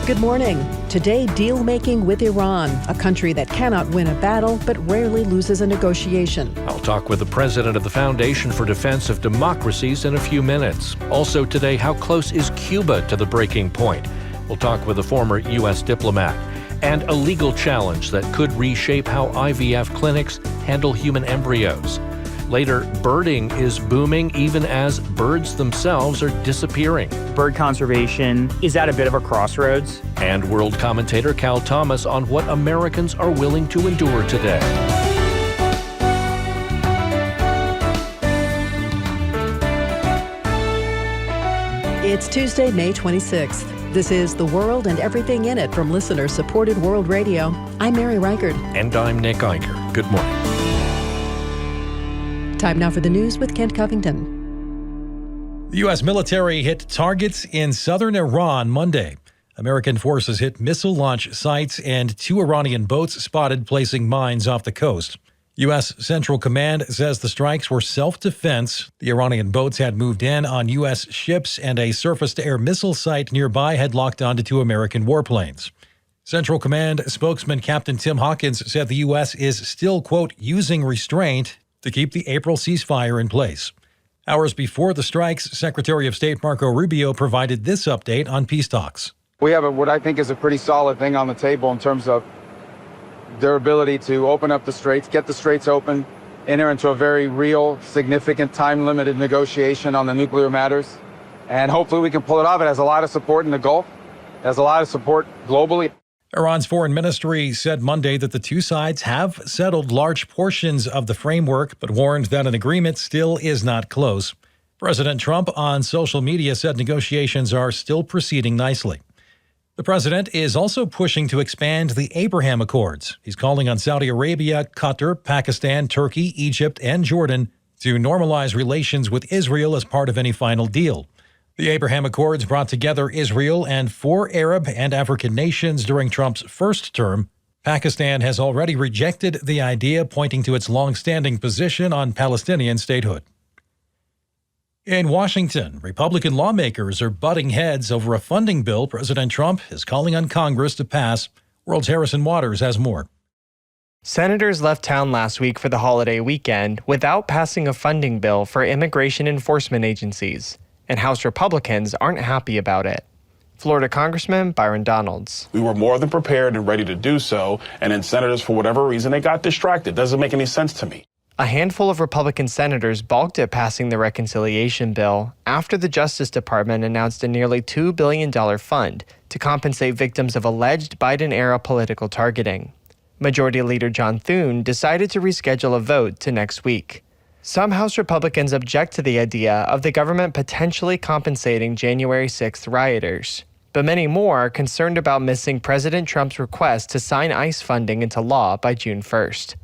Good morning. Today, deal-making with Iran, a country that cannot win a battle but rarely loses a negotiation. I'll talk with the president of the Foundation for Defense of Democracies in a few minutes. Also today, how close is Cuba to the breaking point? We'll talk with a former U.S. diplomat. And a legal challenge that could reshape how IVF clinics handle human embryos. Later, birding is booming even as birds themselves are disappearing. Bird conservation is at a bit of a crossroads. And world commentator Cal Thomas on what Americans are willing to endure today. It's Tuesday, May 26th. This is The World and Everything in It from listener-supported World Radio. I'm Mary Reichert. And I'm Nick Eicher. Good morning. Time now for the news with Kent Covington. The U.S. military hit targets in southern Iran Monday. American forces hit missile launch sites and 2 Iranian boats spotted placing mines off the coast. U.S. Central Command says the strikes were self-defense. The Iranian boats had moved in on U.S. ships, and a surface-to-air missile site nearby had locked onto 2 American warplanes. Central Command spokesman Captain Tim Hawkins said the U.S. is still, quote, using restraint to keep the April ceasefire in place. Hours before the strikes, Secretary of State Marco Rubio provided this update on peace talks. We have what I think is a pretty solid thing on the table in terms of their ability to open up the straits, get the straits open, enter into a very real, significant, time-limited negotiation on the nuclear matters. And hopefully we can pull it off. It has a lot of support in the Gulf. It has a lot of support globally. Iran's foreign ministry said Monday that the 2 sides have settled large portions of the framework, but warned that an agreement still is not close. President Trump on social media said negotiations are still proceeding nicely. The president is also pushing to expand the Abraham Accords. He's calling on Saudi Arabia, Qatar, Pakistan, Turkey, Egypt, and Jordan to normalize relations with Israel as part of any final deal. The Abraham Accords brought together Israel and 4 Arab and African nations during Trump's first term. Pakistan has already rejected the idea, pointing to its long-standing position on Palestinian statehood. In Washington, Republican lawmakers are butting heads over a funding bill President Trump is calling on Congress to pass. World's Harrison Waters has more. Senators left town last week for the holiday weekend without passing a funding bill for immigration enforcement agencies, and House Republicans aren't happy about it. Florida Congressman Byron Donalds. We were more than prepared and ready to do so, and then senators, for whatever reason, they got distracted. Doesn't make any sense to me. A handful of Republican senators balked at passing the reconciliation bill after the Justice Department announced a nearly $2 billion fund to compensate victims of alleged Biden-era political targeting. Majority Leader John Thune decided to reschedule a vote to next week. Some House Republicans object to the idea of the government potentially compensating January 6th rioters, but many more are concerned about missing President Trump's request to sign ICE funding into law by June 1st.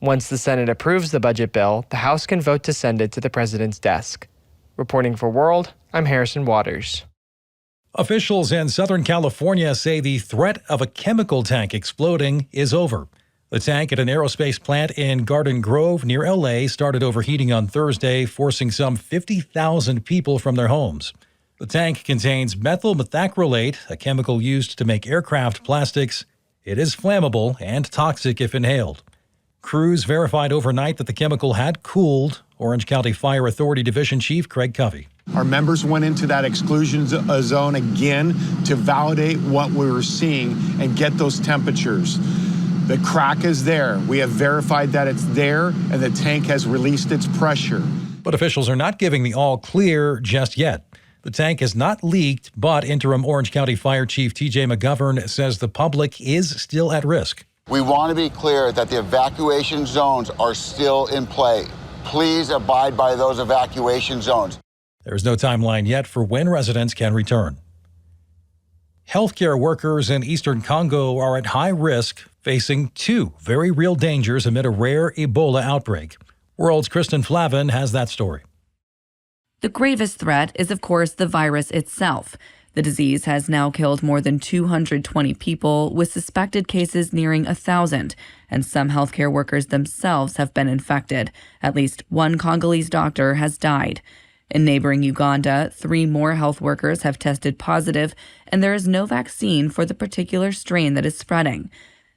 Once the Senate approves the budget bill, the House can vote to send it to the president's desk. Reporting for World, I'm Harrison Waters. Officials in Southern California say the threat of a chemical tank exploding is over. The tank at an aerospace plant in Garden Grove near L.A. started overheating on Thursday, forcing some 50,000 people from their homes. The tank contains methyl methacrylate, a chemical used to make aircraft plastics. It is flammable and toxic if inhaled. Crews verified overnight that the chemical had cooled. Orange County Fire Authority Division Chief Craig Covey. Our members went into that exclusion zone again to validate what we were seeing and get those temperatures. The crack is there. We have verified that it's there, and the tank has released its pressure. But officials are not giving the all clear just yet. The tank has not leaked, but interim Orange County Fire Chief T.J. McGovern says the public is still at risk. We want to be clear that the evacuation zones are still in play. Please abide by those evacuation zones. There's no timeline yet for when residents can return. Healthcare workers in eastern Congo are at high risk, facing 2 very real dangers amid a rare Ebola outbreak. World's Kristen Flavin has that story. The gravest threat is, of course, the virus itself. The disease has now killed more than 220 people, with suspected cases nearing 1,000, and some healthcare workers themselves have been infected. At least one Congolese doctor has died. In neighboring Uganda, 3 more health workers have tested positive, and there is no vaccine for the particular strain that is spreading.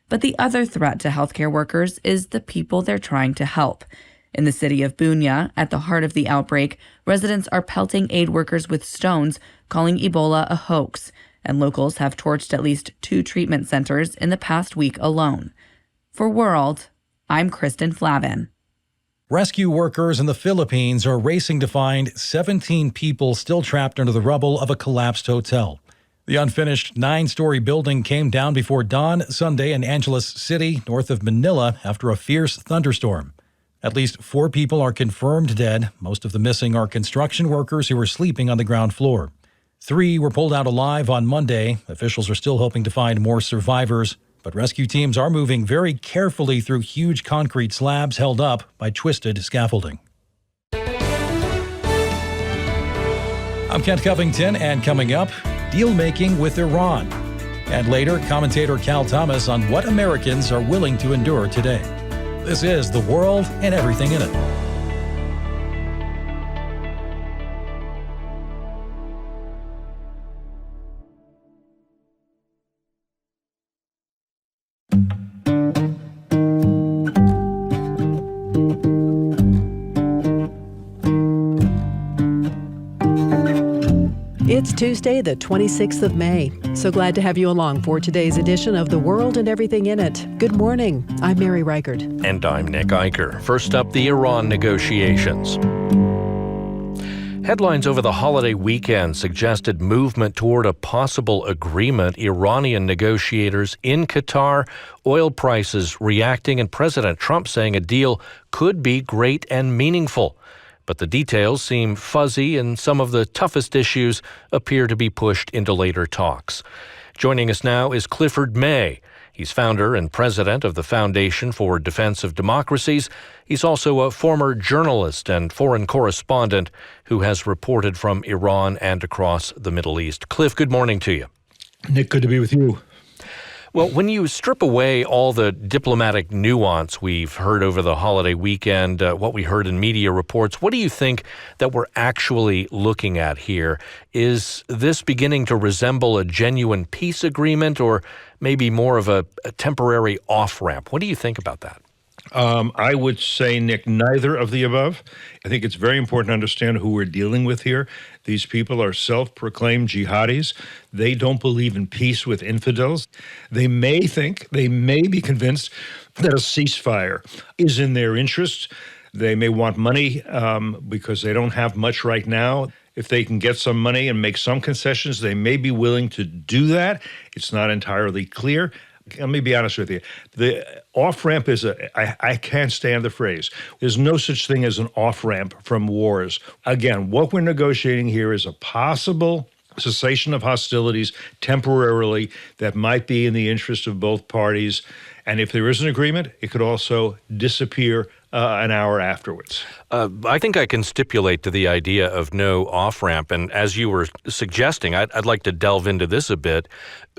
But the other threat to healthcare workers is the people they're trying to help. In the city of Bunia, at the heart of the outbreak, residents are pelting aid workers with stones, calling Ebola a hoax, and locals have torched at least 2 treatment centers in the past week alone. For World, I'm Kristen Flavin. Rescue workers in the Philippines are racing to find 17 people still trapped under the rubble of a collapsed hotel. The unfinished 9-story building came down before dawn Sunday in Angeles City, north of Manila, after a fierce thunderstorm. At least 4 people are confirmed dead. Most of the missing are construction workers who were sleeping on the ground floor. 3 were pulled out alive on Monday. Officials are still hoping to find more survivors, but rescue teams are moving very carefully through huge concrete slabs held up by twisted scaffolding. I'm Kent Covington, and coming up, deal-making with Iran. And later, commentator Cal Thomas on what Americans are willing to endure today. This is The World and Everything in It. It's Tuesday, the 26th of May. So glad to have you along for today's edition of The World and Everything in It. Good morning. I'm Mary Reichert. And I'm Nick Eicher. First up, the Iran negotiations. Headlines over the holiday weekend suggested movement toward a possible agreement. Iranian negotiators in Qatar, oil prices reacting, and President Trump saying a deal could be great and meaningful. But the details seem fuzzy, and some of the toughest issues appear to be pushed into later talks. Joining us now is Clifford May. He's founder and president of the Foundation for Defense of Democracies. He's also a former journalist and foreign correspondent who has reported from Iran and across the Middle East. Cliff, good morning to you. Nick, good to be with you. Well, when you strip away all the diplomatic nuance we've heard over the holiday weekend, what we heard in media reports, what do you think that we're actually looking at here? Is this beginning to resemble a genuine peace agreement, or maybe more of a temporary off-ramp? What do you think about that? I would say, Nick, neither of the above. I think it's very important to understand who we're dealing with here. These people are self-proclaimed jihadis. They don't believe in peace with infidels. They may be convinced that a ceasefire is in their interest. They may want money because they don't have much right now. If they can get some money and make some concessions, they may be willing to do that. It's not entirely clear. Let me be honest with you. The off-ramp is I can't stand the phrase. There's no such thing as an off-ramp from wars. Again, what we're negotiating here is a possible cessation of hostilities temporarily that might be in the interest of both parties. And if there is an agreement, it could also disappear an hour afterwards. I think I can stipulate to the idea of no off-ramp. And as you were suggesting, I'd like to delve into this a bit.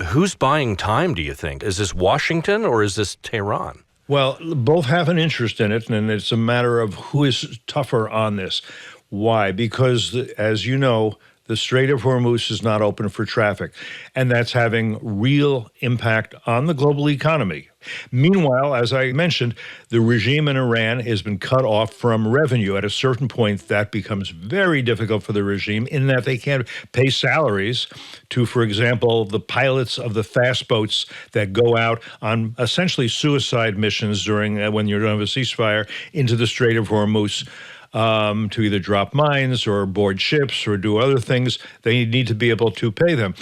Who's buying time, do you think? Is this Washington or is this Tehran? Well, both have an interest in it, and it's a matter of who is tougher on this. Why? Because, as you know, the Strait of Hormuz is not open for traffic, and that's having real impact on the global economy. Meanwhile, as I mentioned, the regime in Iran has been cut off from revenue. At a certain point, that becomes very difficult for the regime in that they can't pay salaries to, for example, the pilots of the fast boats that go out on essentially suicide missions during when you're doing a ceasefire into the Strait of Hormuz. To either drop mines or board ships or do other things, they need to be able to pay them.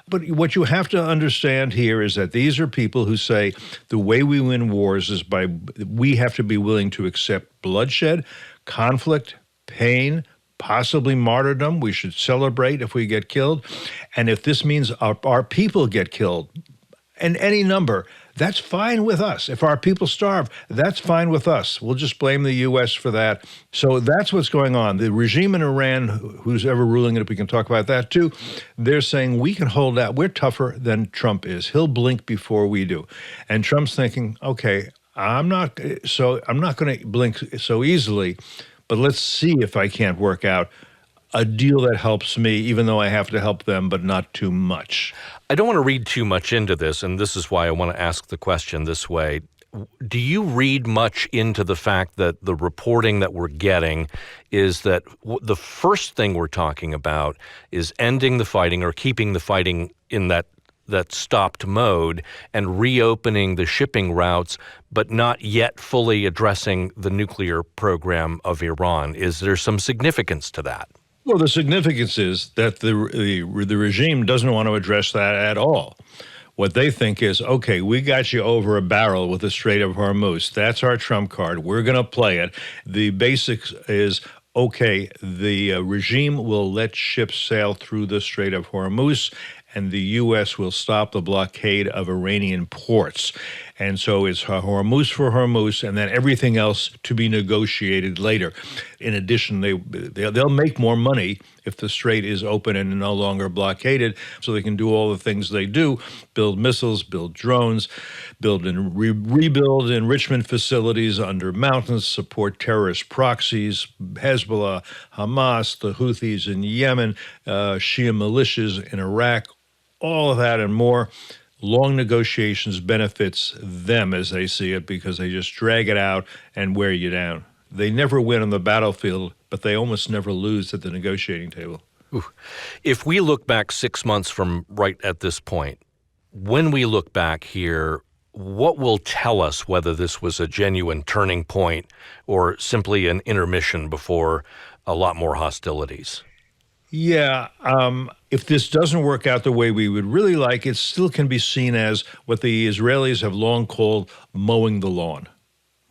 But what you have to understand here is that these are people who say the way we win wars is we have to be willing to accept bloodshed, conflict, pain, possibly martyrdom. We should celebrate if we get killed. And if this means our people get killed, and any number, that's fine with us. If our people starve, that's fine with us. We'll just blame the U.S. for that. So that's what's going on. The regime in Iran, who's ever ruling it, we can talk about that too, they're saying we can hold out. We're tougher than Trump is. He'll blink before we do. And Trump's thinking, okay, I'm not going to blink so easily, but let's see if I can't work out a deal that helps me, even though I have to help them, but not too much. I don't want to read too much into this, and this is why I want to ask the question this way. Do you read much into the fact that the reporting that we're getting is that the first thing we're talking about is ending the fighting or keeping the fighting in that stopped mode and reopening the shipping routes, but not yet fully addressing the nuclear program of Iran? Is there some significance to that? Well, the significance is that the regime doesn't want to address that at all. What they think is, okay, we got you over a barrel with the Strait of Hormuz. That's our trump card. We're going to play it. The basics is, okay, the regime will let ships sail through the Strait of Hormuz, and the U.S. will stop the blockade of Iranian ports. And so it's Hormuz for Hormuz, and then everything else to be negotiated later. In addition, they'll make more money if the strait is open and no longer blockaded, so they can do all the things they do: build missiles, build drones, build and rebuild enrichment facilities under mountains, support terrorist proxies, Hezbollah, Hamas, the Houthis in Yemen, Shia militias in Iraq, all of that and more. Long negotiations benefits them as they see it because they just drag it out and wear you down. They never win on the battlefield, but they almost never lose at the negotiating table. Ooh. If we look back 6 months from right at this point, when we look back here, what will tell us whether this was a genuine turning point or simply an intermission before a lot more hostilities? Yeah, if this doesn't work out the way we would really like, it still can be seen as what the Israelis have long called mowing the lawn,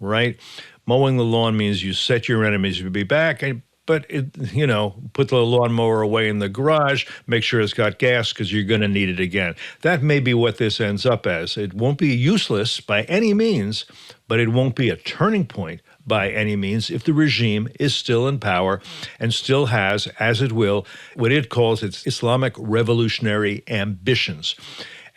right? Mowing the lawn means you set your enemies to be back, but put the lawnmower away in the garage, make sure it's got gas because you're going to need it again. That may be what this ends up as. It won't be useless by any means, but it won't be a turning point by any means if the regime is still in power and still has, as it will, what it calls its Islamic revolutionary ambitions.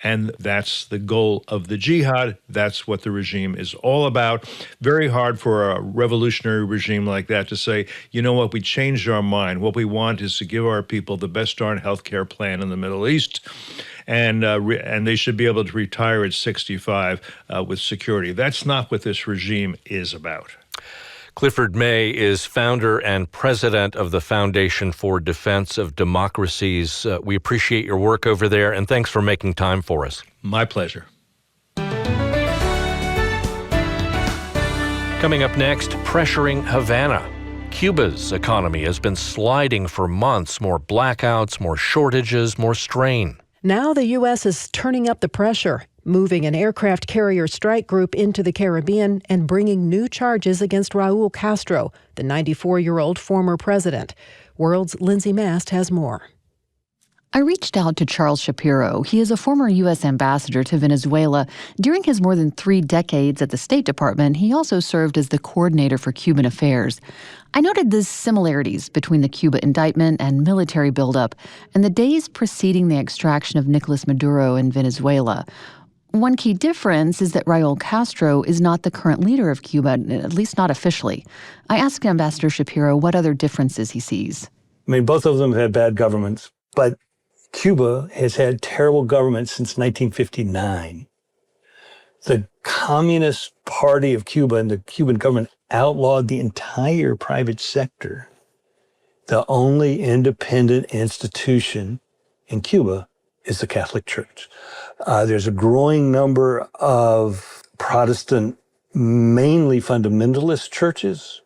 And that's the goal of the jihad. That's what the regime is all about. Very hard for a revolutionary regime like that to say, you know what, we changed our mind. What we want is to give our people the best darn health care plan in the Middle East. And they should be able to retire at 65 with security. That's not what this regime is about. Clifford May is founder and president of the Foundation for Defense of Democracies. We appreciate your work over there, and thanks for making time for us. My pleasure. Coming up next, pressuring Havana. Cuba's economy has been sliding for months. More blackouts, more shortages, more strain. Now the U.S. is turning up the pressure, moving an aircraft carrier strike group into the Caribbean and bringing new charges against Raul Castro, the 94-year-old former president. World's Lindsay Mast has more. I reached out to Charles Shapiro. He is a former U.S. ambassador to Venezuela. During his more than 3 decades at the State Department, he also served as the coordinator for Cuban affairs. I noted the similarities between the Cuba indictment and military buildup and the days preceding the extraction of Nicolas Maduro in Venezuela. One key difference is that Raul Castro is not the current leader of Cuba, at least not officially. I asked Ambassador Shapiro what other differences he sees. I mean, both of them had bad governments, but Cuba has had terrible government since 1959. The Communist Party of Cuba and the Cuban government outlawed the entire private sector. The only independent institution in Cuba is the Catholic Church. There's a growing number of Protestant, mainly fundamentalist churches,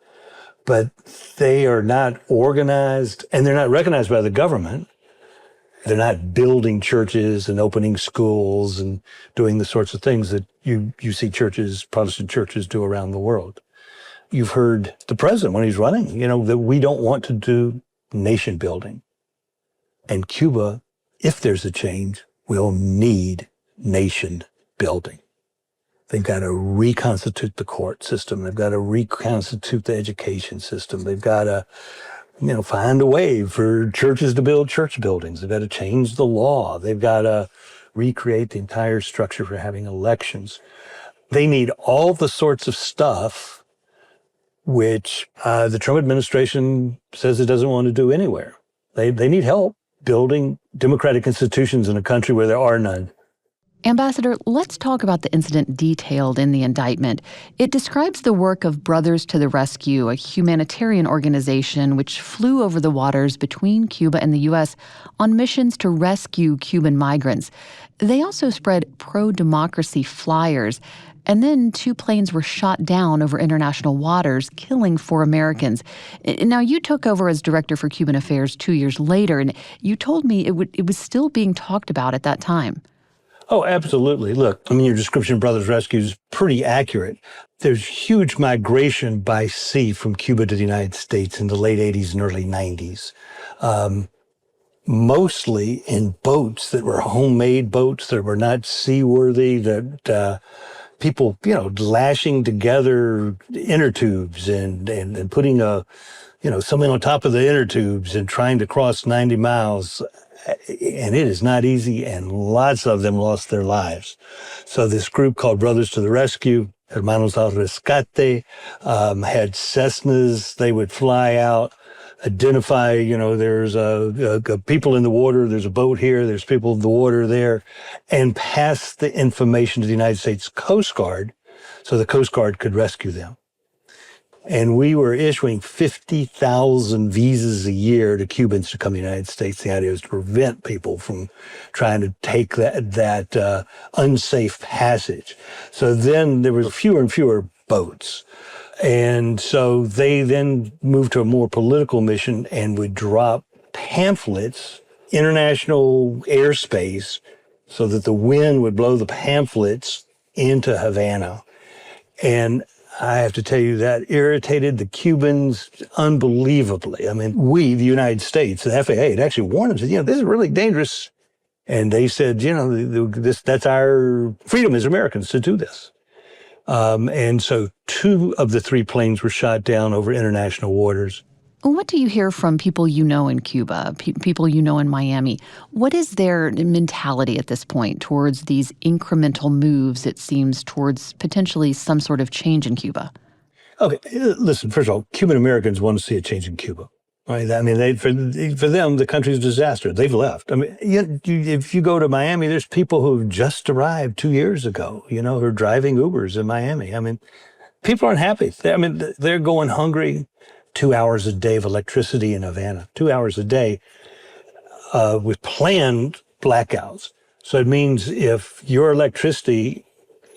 but they are not organized and they're not recognized by the government. They're not building churches and opening schools and doing the sorts of things that you see churches, Protestant churches, do around the world. You've heard the president when he's running, that we don't want to do nation building. And Cuba, if there's a change, will need nation building. They've got to reconstitute the court system. They've got to reconstitute the education system. They've got to find a way for churches to build church buildings. They've got to change the law. They've got to recreate the entire structure for having elections. They need all the sorts of stuff which the Trump administration says it doesn't want to do anywhere. They need help building democratic institutions in a country where there are none. Ambassador, let's talk about the incident detailed in the indictment. It describes the work of Brothers to the Rescue, a humanitarian organization which flew over the waters between Cuba and the U.S. on missions to rescue Cuban migrants. They also spread pro-democracy flyers. And then 2 planes were shot down over international waters, killing 4 Americans. Now, you took over as director for Cuban affairs 2 years later, and you told me it was still being talked about at that time. Oh, absolutely. Look, your description of Brothers Rescue is pretty accurate. There's huge migration by sea from Cuba to the United States in the late 80s and early 90s. Mostly in boats that were homemade boats that were not seaworthy, that people, lashing together inner tubes and putting something on top of the inner tubes and trying to cross 90 miles. And it is not easy, and lots of them lost their lives. So this group called Brothers to the Rescue, Hermanos al Rescate, had Cessnas. They would fly out, identify, there's people in the water, there's a boat here, there's people in the water there, and pass the information to the United States Coast Guard so the Coast Guard could rescue them. And we were issuing 50,000 visas a year to Cubans to come to the United States. The idea was to prevent people from trying to take that unsafe passage. So then there was fewer and fewer boats. And so they then moved to a more political mission and would drop pamphlets, international airspace, so that the wind would blow the pamphlets into Havana. And I have to tell you, that irritated the Cubans unbelievably. We, the United States, the FAA, had actually warned them, said, this is really dangerous. And they said, that's our freedom as Americans to do this. And so 2 of the 3 planes were shot down over international waters. What do you hear from people you know in Cuba, people you know in Miami? What is their mentality at this point towards these incremental moves, it seems, towards potentially some sort of change in Cuba? Okay, listen, first of all, Cuban Americans want to see a change in Cuba. Right? For them, the country's a disaster. They've left. If you go to Miami, there's people who've just arrived 2 years ago, who are driving Ubers in Miami. People aren't happy. They're going hungry. 2 hours a day of electricity in Havana, 2 hours a day with planned blackouts. So it means if your electricity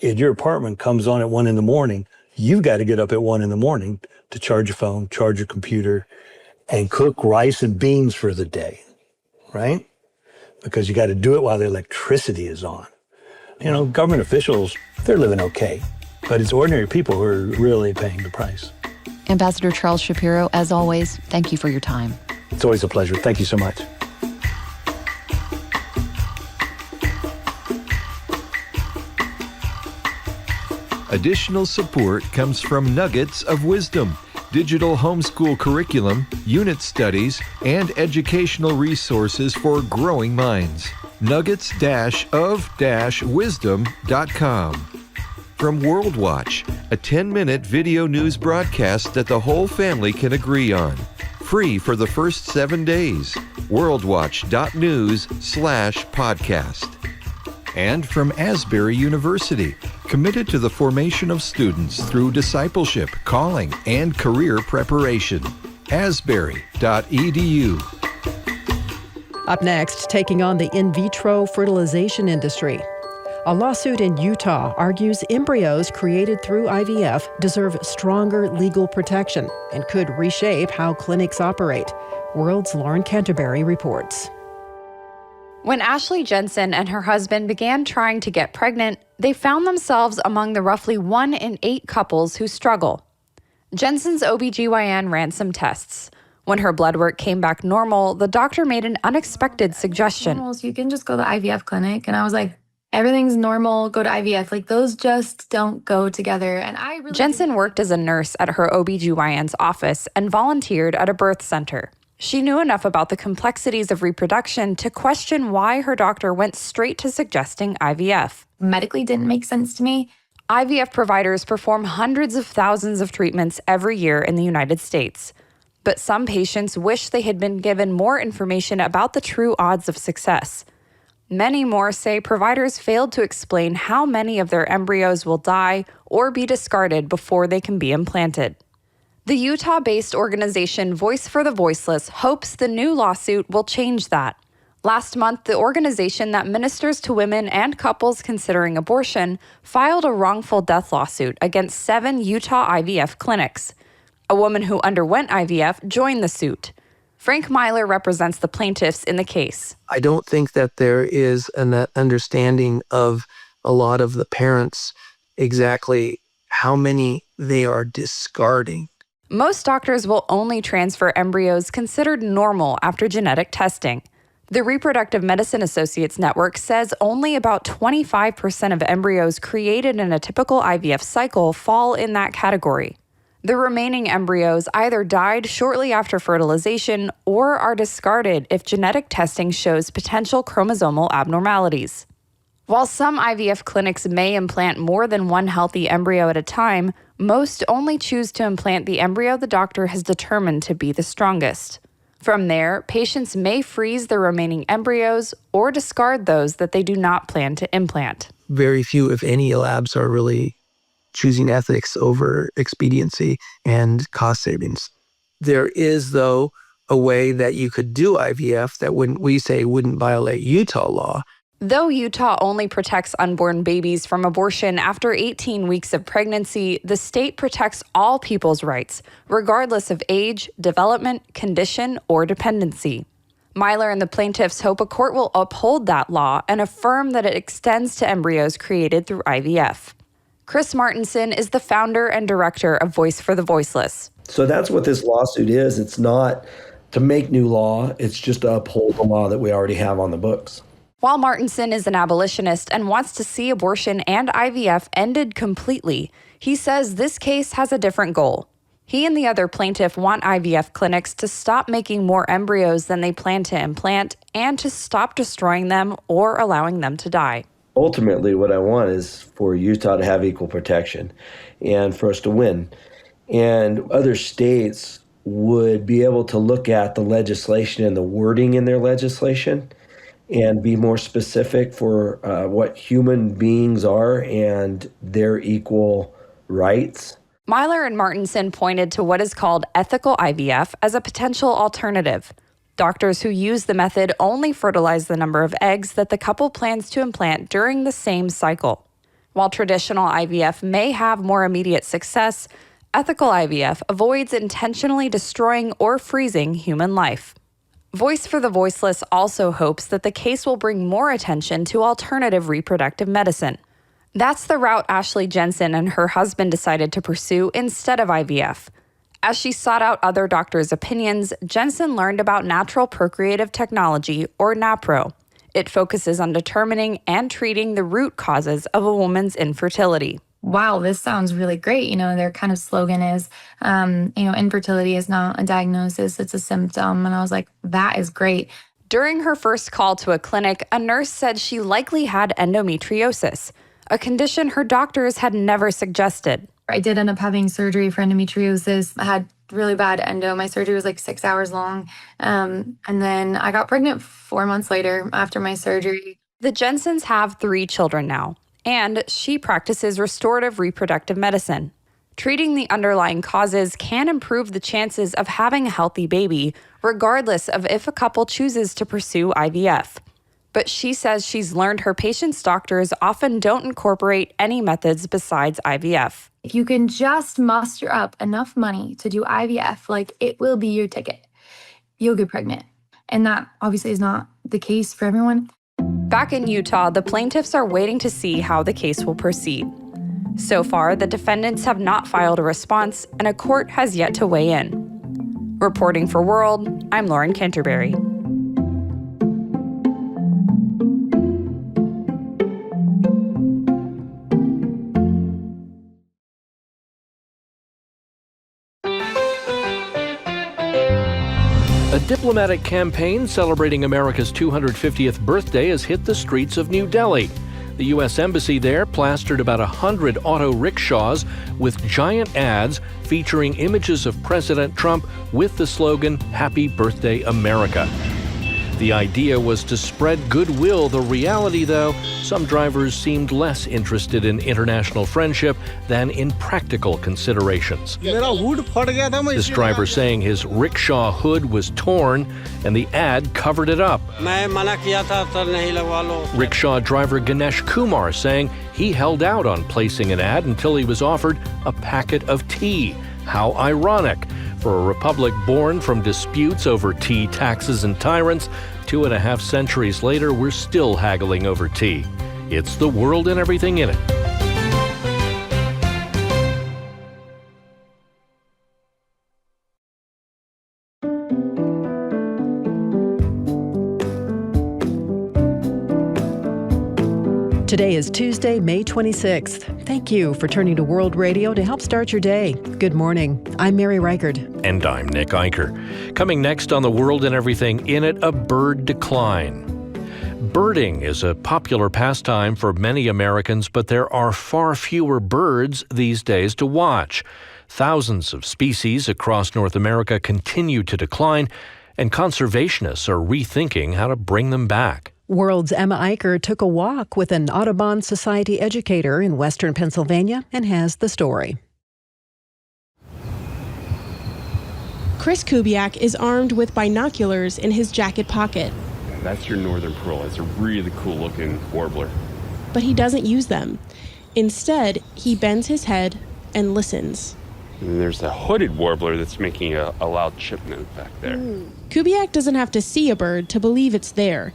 in your apartment comes on at 1 a.m, you've got to get up at 1 a.m. to charge your phone, charge your computer, and cook rice and beans for the day, right? Because you got to do it while the electricity is on. Government officials, they're living okay, but it's ordinary people who are really paying the price. Ambassador Charles Shapiro, as always, thank you for your time. It's always a pleasure. Thank you so much. Additional support comes from Nuggets of Wisdom, digital homeschool curriculum, unit studies, and educational resources for growing minds. Nuggets-of-wisdom.com. From Worldwatch, a 10-minute video news broadcast that the whole family can agree on. Free for the first 7 days. worldwatch.news/podcast. And from Asbury University, committed to the formation of students through discipleship, calling, and career preparation. asbury.edu. Up next, taking on the in vitro fertilization industry. A lawsuit in Utah argues embryos created through IVF deserve stronger legal protection and could reshape how clinics operate. World's Lauren Canterbury reports. When Ashley Jensen and her husband began trying to get pregnant, they found themselves among the roughly 1 in 8 couples who struggle. Jensen's OBGYN ran some tests. When her blood work came back normal, the doctor made an unexpected suggestion. You can just go to the IVF clinic. And I was like, everything's normal, go to IVF. Those just don't go together. And Jensen worked as a nurse at her OBGYN's office and volunteered at a birth center. She knew enough about the complexities of reproduction to question why her doctor went straight to suggesting IVF. Medically didn't make sense to me. IVF providers perform hundreds of thousands of treatments every year in the United States. But some patients wish they had been given more information about the true odds of success. Many more say providers failed to explain how many of their embryos will die or be discarded before they can be implanted. The Utah-based organization Voice for the Voiceless hopes the new lawsuit will change that. Last month, the organization that ministers to women and couples considering abortion filed a wrongful death lawsuit against 7 Utah IVF clinics. A woman who underwent IVF joined the suit. Frank Myler represents the plaintiffs in the case. I don't think that there is an understanding of a lot of the parents exactly how many they are discarding. Most doctors will only transfer embryos considered normal after genetic testing. The Reproductive Medicine Associates Network says only about 25% of embryos created in a typical IVF cycle fall in that category. The remaining embryos either died shortly after fertilization or are discarded if genetic testing shows potential chromosomal abnormalities. While some IVF clinics may implant more than one healthy embryo at a time, most only choose to implant the embryo the doctor has determined to be the strongest. From there, patients may freeze the remaining embryos or discard those that they do not plan to implant. Very few, if any, labs are really choosing ethics over expediency and cost savings. There is, though, a way that you could do IVF that wouldn't violate Utah law. Though Utah only protects unborn babies from abortion after 18 weeks of pregnancy, the state protects all people's rights, regardless of age, development, condition, or dependency. Myler and the plaintiffs hope a court will uphold that law and affirm that it extends to embryos created through IVF. Chris Martinson is the founder and director of Voice for the Voiceless. So that's what this lawsuit is. It's not to make new law. It's just to uphold the law that we already have on the books. While Martinson is an abolitionist and wants to see abortion and IVF ended completely, he says this case has a different goal. He and the other plaintiff want IVF clinics to stop making more embryos than they plan to implant and to stop destroying them or allowing them to die. Ultimately, what I want is for Utah to have equal protection and for us to win. And other states would be able to look at the legislation and the wording in their legislation and be more specific for what human beings are and their equal rights. Myler and Martinson pointed to what is called ethical IVF as a potential alternative. Doctors who use the method only fertilize the number of eggs that the couple plans to implant during the same cycle. While traditional IVF may have more immediate success, ethical IVF avoids intentionally destroying or freezing human life. Voice for the Voiceless also hopes that the case will bring more attention to alternative reproductive medicine. That's the route Ashley Jensen and her husband decided to pursue instead of IVF. As she sought out other doctors' opinions, Jensen learned about natural procreative technology, or NAPRO. It focuses on determining and treating the root causes of a woman's infertility. Wow, this sounds really great. Their kind of slogan is, infertility is not a diagnosis, it's a symptom. And I was like, that is great. During her first call to a clinic, a nurse said she likely had endometriosis, a condition her doctors had never suggested. I did end up having surgery for endometriosis. I had really bad endo. My surgery was like 6 hours long. And then I got pregnant 4 months later after my surgery. The Jensens have 3 children now, and she practices restorative reproductive medicine. Treating the underlying causes can improve the chances of having a healthy baby, regardless of if a couple chooses to pursue IVF. But she says she's learned her patients' doctors often don't incorporate any methods besides IVF. If you can just muster up enough money to do IVF, it will be your ticket. You'll get pregnant. And that obviously is not the case for everyone. Back in Utah, the plaintiffs are waiting to see how the case will proceed. So far, the defendants have not filed a response, and a court has yet to weigh in. Reporting for World, I'm Lauren Canterbury. A diplomatic campaign celebrating America's 250th birthday has hit the streets of New Delhi. The U.S. Embassy there plastered about 100 auto rickshaws with giant ads featuring images of President Trump with the slogan, "Happy Birthday, America." The idea was to spread goodwill. The reality, though, some drivers seemed less interested in international friendship than in practical considerations. This driver saying his rickshaw hood was torn and the ad covered it up. Rickshaw driver Ganesh Kumar saying he held out on placing an ad until he was offered a packet of tea. How ironic. For a republic born from disputes over tea, taxes, and tyrants, 2.5 centuries later, we're still haggling over tea. It's the world and everything in it. Today is Tuesday, May 26th. Thank you for turning to World Radio to help start your day. Good morning. I'm Mary Reichard. And I'm Nick Eicher. Coming next on The World and Everything in It, a bird decline. Birding is a popular pastime for many Americans, but there are far fewer birds these days to watch. Thousands of species across North America continue to decline, and conservationists are rethinking how to bring them back. World's Emma Eicher took a walk with an Audubon Society educator in western Pennsylvania and has the story. Chris Kubiak is armed with binoculars in his jacket pocket. That's your northern pearl. It's a really cool looking warbler. But he doesn't use them. Instead, he bends his head and listens. And there's a hooded warbler that's making a loud chip note back there. Kubiak doesn't have to see a bird to believe it's there.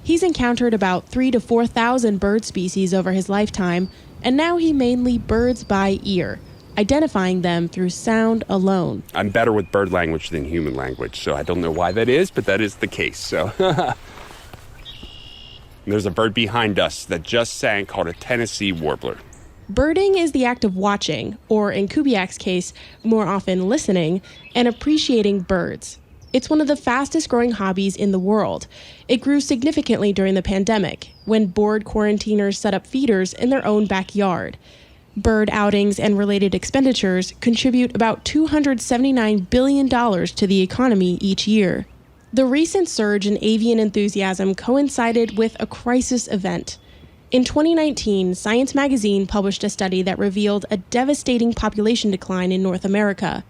He's encountered about 3,000 to 4,000 bird species over his lifetime, and now he mainly birds by ear, identifying them through sound alone. I'm better with bird language than human language, so I don't know why that is, but that is the case. So there's a bird behind us that just sang called a Tennessee warbler. Birding is the act of watching, or in Kubiak's case, more often listening, and appreciating birds. It's one of the fastest growing hobbies in the world. It grew significantly during the pandemic, when bored quarantiners set up feeders in their own backyard. Bird outings and related expenditures contribute about $279 billion to the economy each year. The recent surge in avian enthusiasm coincided with a crisis event. In 2019, Science magazine published a study that revealed a devastating population decline in North America.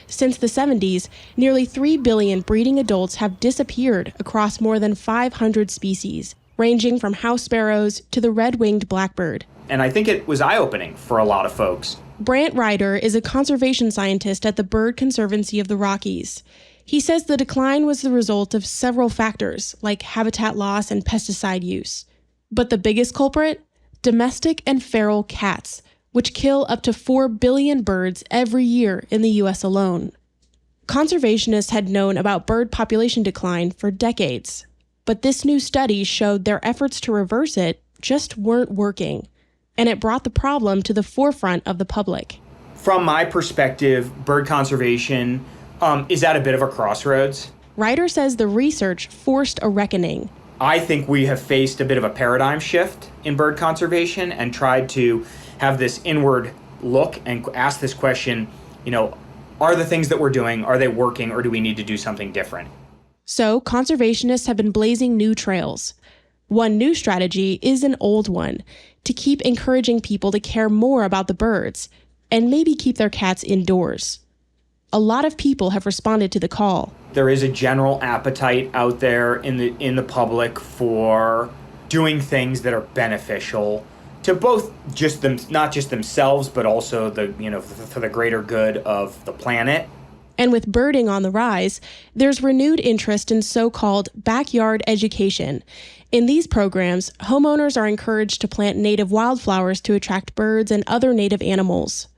Since the 70s, nearly 3 billion breeding adults have disappeared across more than 500 species, ranging from house sparrows to the red-winged blackbird. And I think it was eye-opening for a lot of folks. Brant Ryder is a conservation scientist at the Bird Conservancy of the Rockies. He says the decline was the result of several factors, like habitat loss and pesticide use. But the biggest culprit? Domestic and feral cats, which kill up to 4 billion birds every year in the U.S. alone. Conservationists had known about bird population decline for decades, but this new study showed their efforts to reverse it just weren't working, and it brought the problem to the forefront of the public. From my perspective, bird conservation is at a bit of a crossroads. Ryder says the research forced a reckoning. I think we have faced a bit of a paradigm shift in bird conservation and tried to have this inward look and ask this question, are the things that we're doing, are they working, or do we need to do something different? So conservationists have been blazing new trails. One new strategy is an old one, to keep encouraging people to care more about the birds and maybe keep their cats indoors. A lot of people have responded to the call. There is a general appetite out there in the public for doing things that are beneficial to both not just themselves, but also for the greater good of the planet. And with birding on the rise, there's renewed interest in so-called backyard education. In these programs, homeowners are encouraged to plant native wildflowers to attract birds and other native animals.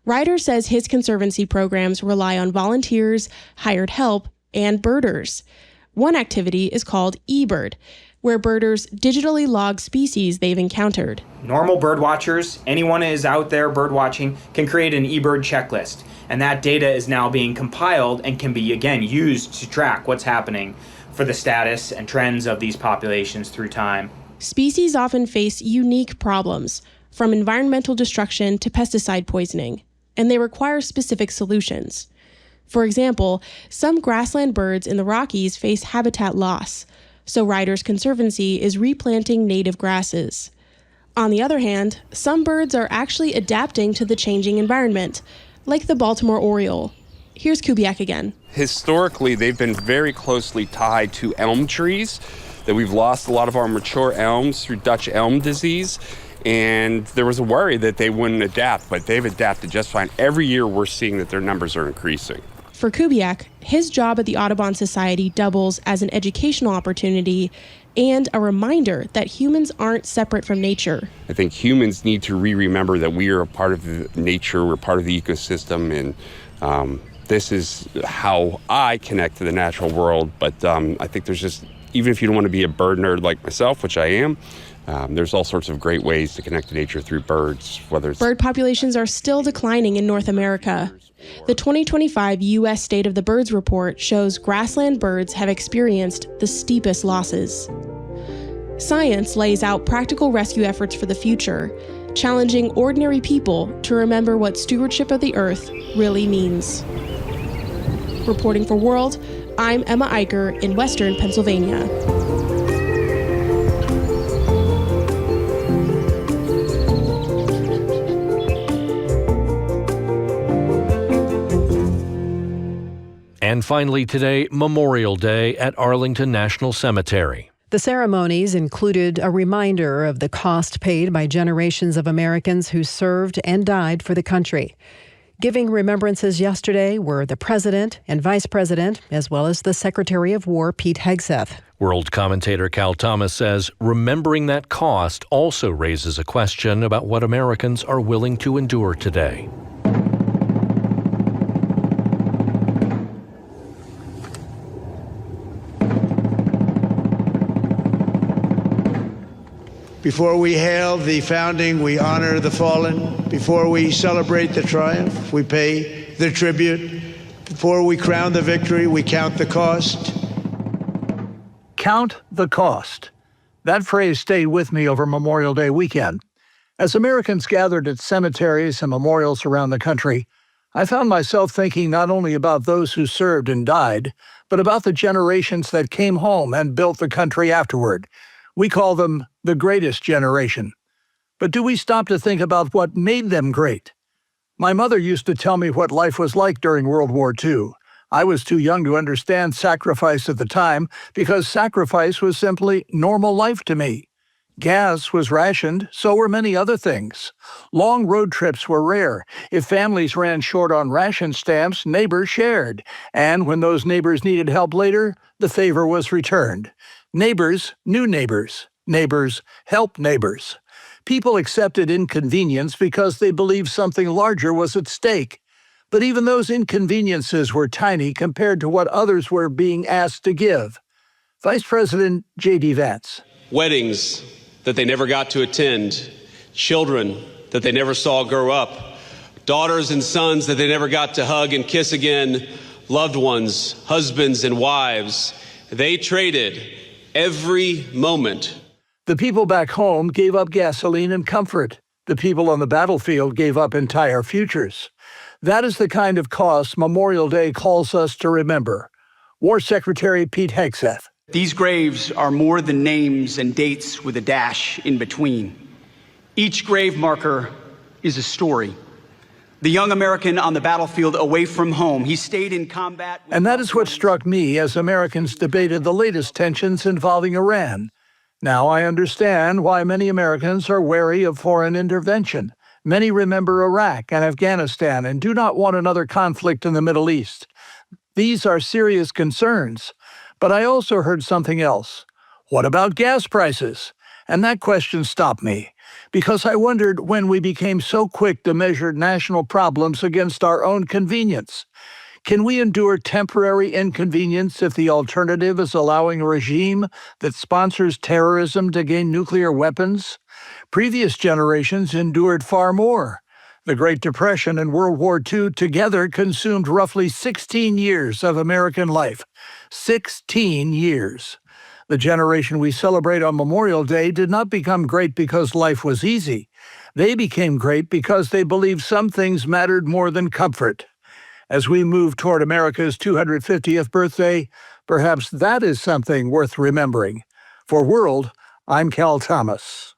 Ryder says his conservancy programs rely on volunteers, hired help, and birders. One activity is called eBird, where birders digitally log species they've encountered. Normal bird watchers, anyone who is out there bird watching, can create an eBird checklist. And that data is now being compiled and can be, again, used to track what's happening for the status and trends of these populations through time. Species often face unique problems, from environmental destruction to pesticide poisoning, and they require specific solutions. For example, some grassland birds in the Rockies face habitat loss, so Ryder's Conservancy is replanting native grasses. On the other hand, some birds are actually adapting to the changing environment, like the Baltimore Oriole. Here's Kubiak again. Historically, they've been very closely tied to elm trees, that we've lost a lot of our mature elms through Dutch elm disease, and there was a worry that they wouldn't adapt, but they've adapted just fine. Every year we're seeing that their numbers are increasing. For Kubiak, his job at the Audubon Society doubles as an educational opportunity and a reminder that humans aren't separate from nature. I think humans need to remember that we are a part of nature, we're part of the ecosystem, and this is how I connect to the natural world. But I think there's just, even if you don't want to be a bird nerd like myself, which I am, there's all sorts of great ways to connect to nature through birds, whether it's... Bird populations are still declining in North America. The 2025 U.S. State of the Birds report shows grassland birds have experienced the steepest losses. Science lays out practical rescue efforts for the future, challenging ordinary people to remember what stewardship of the earth really means. Reporting for World, I'm Emma Eicher in Western Pennsylvania. And finally today, Memorial Day at Arlington National Cemetery. The ceremonies included a reminder of the cost paid by generations of Americans who served and died for the country. Giving remembrances yesterday were the President and Vice President, as well as the Secretary of War, Pete Hegseth. World commentator Cal Thomas says remembering that cost also raises a question about what Americans are willing to endure today. Before we hail the founding, we honor the fallen. Before we celebrate the triumph, we pay the tribute. Before we crown the victory, we count the cost. Count the cost. That phrase stayed with me over Memorial Day weekend. As Americans gathered at cemeteries and memorials around the country, I found myself thinking not only about those who served and died, but about the generations that came home and built the country afterward. We call them the greatest generation. But do we stop to think about what made them great? My mother used to tell me what life was like during World War II. I was too young to understand sacrifice at the time because sacrifice was simply normal life to me. Gas was rationed, so were many other things. Long road trips were rare. If families ran short on ration stamps, neighbors shared. And when those neighbors needed help later, the favor was returned. Neighbors knew neighbors. Neighbors helped neighbors. People accepted inconvenience because they believed something larger was at stake. But even those inconveniences were tiny compared to what others were being asked to give. Vice President J.D. Vance. Weddings that they never got to attend, children that they never saw grow up, daughters and sons that they never got to hug and kiss again, loved ones, husbands and wives. They traded every moment. The people back home gave up gasoline and comfort. The people on the battlefield gave up entire futures. That is the kind of cost Memorial Day calls us to remember. War Secretary Pete Hegseth. These graves are more than names and dates with a dash in between. Each grave marker is a story. The young American on the battlefield away from home, he stayed in combat. And that is what struck me as Americans debated the latest tensions involving Iran. Now I understand why many Americans are wary of foreign intervention. Many remember Iraq and Afghanistan and do not want another conflict in the Middle East. These are serious concerns. But I also heard something else. What about gas prices? And that question stopped me, because I wondered when we became so quick to measure national problems against our own convenience. Can we endure temporary inconvenience if the alternative is allowing a regime that sponsors terrorism to gain nuclear weapons? Previous generations endured far more. The Great Depression and World War II together consumed roughly 16 years of American life. 16 years. The generation we celebrate on Memorial Day did not become great because life was easy. They became great because they believed some things mattered more than comfort. As we move toward America's 250th birthday, perhaps that is something worth remembering. For World, I'm Cal Thomas.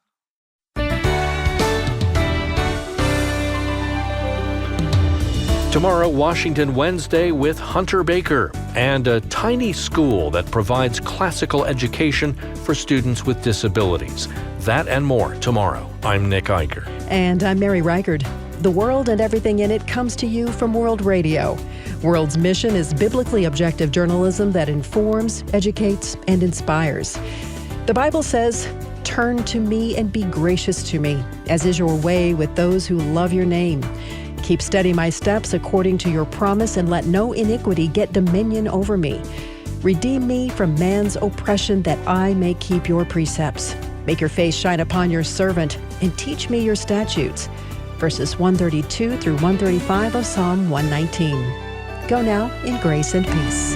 Tomorrow, Washington Wednesday with Hunter Baker and a tiny school that provides classical education for students with disabilities. That and more tomorrow. I'm Nick Eicher. And I'm Mary Reichard. The world and everything in it comes to you from World Radio. World's mission is biblically objective journalism that informs, educates, and inspires. The Bible says, "Turn to me and be gracious to me, as is your way with those who love your name. Keep steady my steps according to your promise, and let no iniquity get dominion over me. Redeem me from man's oppression, that I may keep your precepts. Make your face shine upon your servant, and teach me your statutes." Verses 132 through 135 of Psalm 119. Go now in grace and peace.